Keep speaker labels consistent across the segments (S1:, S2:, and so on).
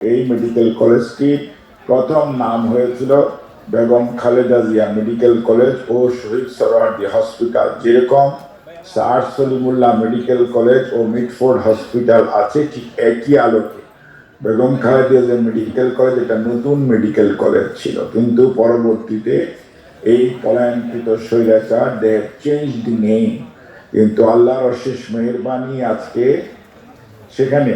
S1: এই মেডিকেল কলেজটির প্রথম নাম হয়েছিল বেগম খালেদা জিয়া মেডিকেল কলেজ ও শহীদ সোহরাওয়ার্দী হসপিটাল। যেরকম স্যার সলিমুল্লাহ মেডিকেল কলেজ ও মিটফোর্ড হসপিটাল আছে, ঠিক একই আলোকে বেগম খালেদা জিয়া মেডিকেল কলেজ একটা নতুন মেডিকেল কলেজ ছিল। কিন্তু পরবর্তীতে এই পলায়নকৃত স্বৈরাচার দে চেঞ্জ দি নেম, কিন্তু আল্লাহর অশেষ মেহেরবানি আজকে সেখানে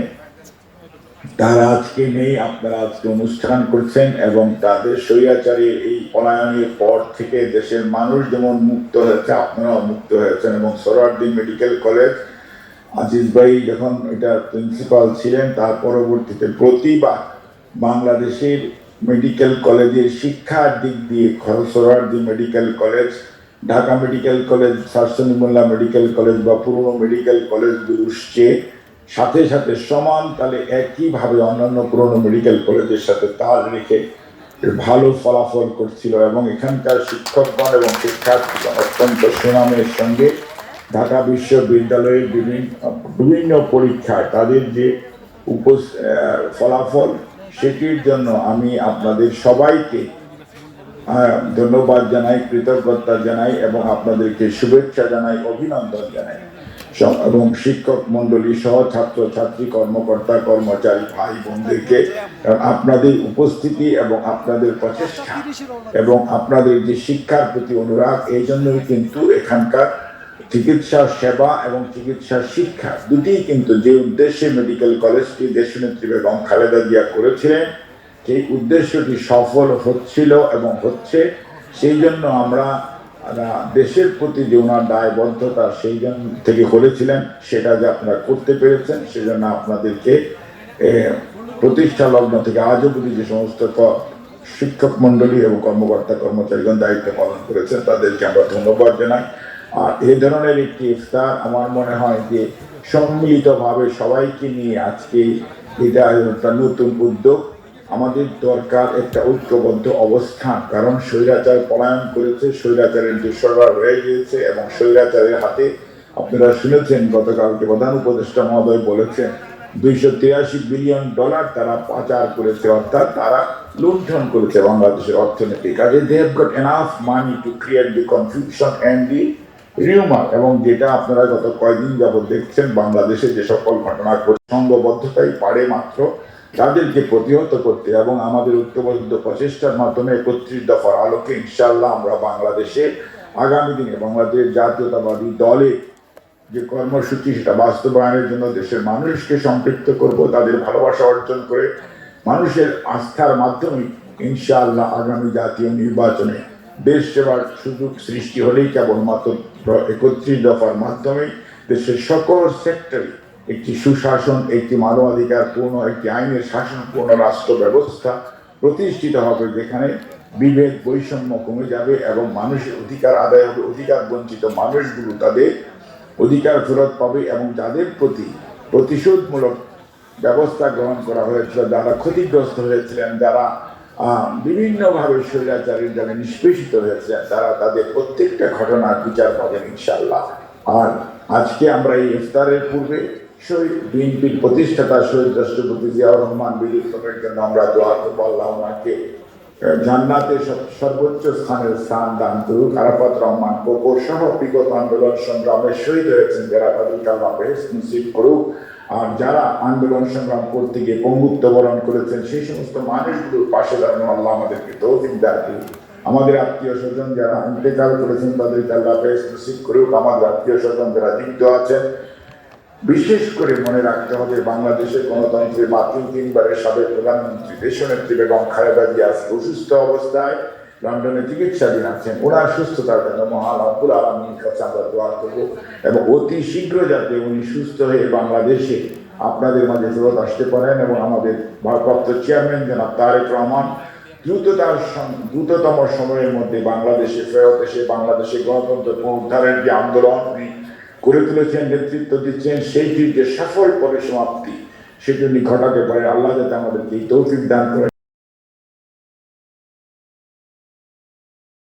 S1: তারা আজকে নেই। আপনারা আজকে অনুষ্ঠান করছেন এবং তাদের স্বৈরাচারের এই পলায়নের পর থেকে দেশের মানুষ যেমন মুক্ত হয়েছে, আপনারাও মুক্ত হয়েছেন। এবং সোহরাওয়ার্দী মেডিকেল কলেজ আজিজ ভাই যখন এটার প্রিন্সিপাল ছিলেন, তার পরবর্তীতে প্রতিবার বাংলাদেশের মেডিকেল কলেজের শিক্ষার দিক দিয়ে Suhrawardy medical college, Dhaka medical college, sir Salimullah medical college বা পুরনো মেডিকেল কলেজগুলোর সাথে সাথে সমান তালে একইভাবে অন্যান্য পুরনো মেডিকেল কলেজের সাথে তাল রেখে ভালো ফলাফল করছিল। এবং এখানকার শিক্ষকগণ এবং শিক্ষার্থীগণ অত্যন্ত সুনামের সঙ্গে ঢাকা বিশ্ববিদ্যালয়ের বিভিন্ন পরীক্ষায় তাদের যে ফলাফল, সেটির জন্য আমি আপনাদের সবাইকে ধন্যবাদ জানাই, কৃতজ্ঞতা জানাই এবং আপনাদেরকে শুভেচ্ছা জানাই, অভিনন্দন জানাই। এবং শিক্ষক মন্ডলী সহ ছাত্র ছাত্রী, কর্মকর্তা কর্মচারী ভাই বোনদেরকে আপনাদের উপস্থিতি এবং আপনাদের প্রচেষ্টা এবং আপনাদের যে শিক্ষার প্রতি অনুরাগ, এই জন্যই কিন্তু এখানকার চিকিৎসা সেবা এবং চিকিৎসা শিক্ষা দুটিই কিন্তু যে উদ্দেশ্যে মেডিকেল কলেজটি দেশনেত্রী বেগম খালেদা জিয়া করেছিলেন, সেই উদ্দেশ্যটি সফল হচ্ছিল এবং হচ্ছে। সেই জন্য আমরা দেশের প্রতি যে ওনার দায়বদ্ধতা সেই জন্য থেকে করেছিলেন, সেটা যে আপনারা করতে পেরেছেন, সেজন্য আপনাদেরকে প্রতিষ্ঠা লগ্ন থেকে আজ অবধি যে সমস্ত শিক্ষক মন্ডলী এবং কর্মকর্তা কর্মচারীগণ দায়িত্ব পালন করেছেন, তাদেরকে আমরা ধন্যবাদ জানাই। আর এই ধরনের একটি ইফতার আমার মনে হয় যে সম্মিলিতভাবে সবাইকে নিয়ে আজকে এটা একটা নতুন উদ্যোগ। আমাদের দরকার একটা ঐক্যবদ্ধ অবস্থান, কারণ স্বৈরাচার পলায়ন করেছে, স্বৈরাচারের দুঃসরবার হয়ে গিয়েছে এবং স্বৈরাচারের হাতে আপনারা শুনেছেন গতকালকে প্রধান উপদেষ্টা মহোদয় বলেছেন $283 বিলিয়ন তারা পাচার করেছে, অর্থাৎ তারা লুণ্ঠন করেছে বাংলাদেশের অর্থনীতি। কাজে they have got enough money to create the confusion and the rumour. এবং যেটা আপনারা গত কয়েকদিন যাবৎ দেখছেন বাংলাদেশে যে সকল ঘটনা ঘটছে, সংঘবদ্ধতাই পারে মাত্র তাদেরকে প্রতিহত করতে। এবং আমাদের ঐক্যবদ্ধ প্রচেষ্টার মাধ্যমে 31 দফার আলোকে ইনশাআল্লাহ আমরা বাংলাদেশে আগামী দিনে বাংলাদেশ জাতীয়তাবাদী দলে যে কর্মসূচি, সেটা বাস্তবায়নের জন্য দেশের মানুষকে সম্পৃক্ত করব, তাদের ভালোবাসা অর্জন করে মানুষের আস্থার মাধ্যমে ইনশাআল্লাহ আগামী জাতীয় নির্বাচনে দেশ সেবার সুযোগ সৃষ্টি হলেই কেবলমাত্র 31 দফার মাধ্যমে দেশের সকল সেক্টরে একটি সুশাসন, একটি মানবাধিকার পূর্ণ, একটি আইনের শাসনপূর্ণ রাষ্ট্র ব্যবস্থা প্রতিষ্ঠিত হবে, যেখানে বিভেদ বৈষম্য কমে যাবে এবং মানুষের অধিকার আদায় হবে। অধিকার বঞ্চিত মানুষগুলো তাদের অধিকার ফেরত পাবে এবং যাদের প্রতি প্রতিশোধমূলক ব্যবস্থা গ্রহণ করা হয়েছিল, যারা ক্ষতিগ্রস্ত হয়েছিলেন, যারা বিভিন্নভাবে স্বৈরাচারের যারা নিষ্পেষিত হয়েছিলেন, তারা তাদের প্রত্যেকটা ঘটনার বিচার পাবেন ইনশাআল্লাহ। আর আজকে আমরা এই ইফতারের পূর্বে বিএনপির প্রতিষ্ঠাতা শহীদ রাষ্ট্রপতি জিয়াউর রহমান বিদ্যুতের জন্য আমরা দোয়া করব, আল্লাহ ওনাকে জান্নাতে সর্বোচ্চ স্থান দান করুক। আরাফাত রহমান কোকো সহ বিগত আন্দোলন সংগ্রামে শহীদ হয়েছেন যারা, তাদেরকে আল্লাহ বেহেশত নসিব করুক। আর যারা আন্দোলন সংগ্রাম করতে গিয়ে পঙ্গুত্ব বরণ করেছেন, সেই সমস্ত মানুষগুলোর পাশে দাঁড়ানো আল্লাহ আমাদেরকে তৌফিক দান করুক। আমাদের আত্মীয় স্বজন যারা ইন্তেকাল করেছেন, তাদেরকে আল্লাহ বেহেশত নসিব করুক। আমাদের আত্মীয় স্বজন যারা জীবিত আছেন, বিশেষ করে মনে রাখতে হবে বাংলাদেশের গণতন্ত্রের মাতৃ 3 বারের সাবেক প্রধানমন্ত্রী দেশনেত্রী বেগম খালেদা জিয়া অসুস্থ অবস্থায় লন্ডনে চিকিৎসাধীন আছেন। ওনার সুস্থতার জন্য মহান রব্বুল আলামিনের কাছে আমরা দোয়া করব এবং অতি শীঘ্র যাতে উনি সুস্থ হয়ে বাংলাদেশে আপনাদের মাঝে ফেরত আসতে পারেন এবং আমাদের ভারপ্রাপ্ত চেয়ারম্যান জনাব তারেক রহমান দ্রুততম সময়ের মধ্যে বাংলাদেশে ফেরত এসে বাংলাদেশে গণতন্ত্র পুনরুদ্ধারের যে আন্দোলন উনি করে তুলেছেন, নেতৃত্ব দিচ্ছেন, সেইটির যে সফল পরিসমাপ্তি সেটি উনি ঘটাতে পারে। আল্লাহ যাতে আমাদেরকে এই তৌফিক দান করেন।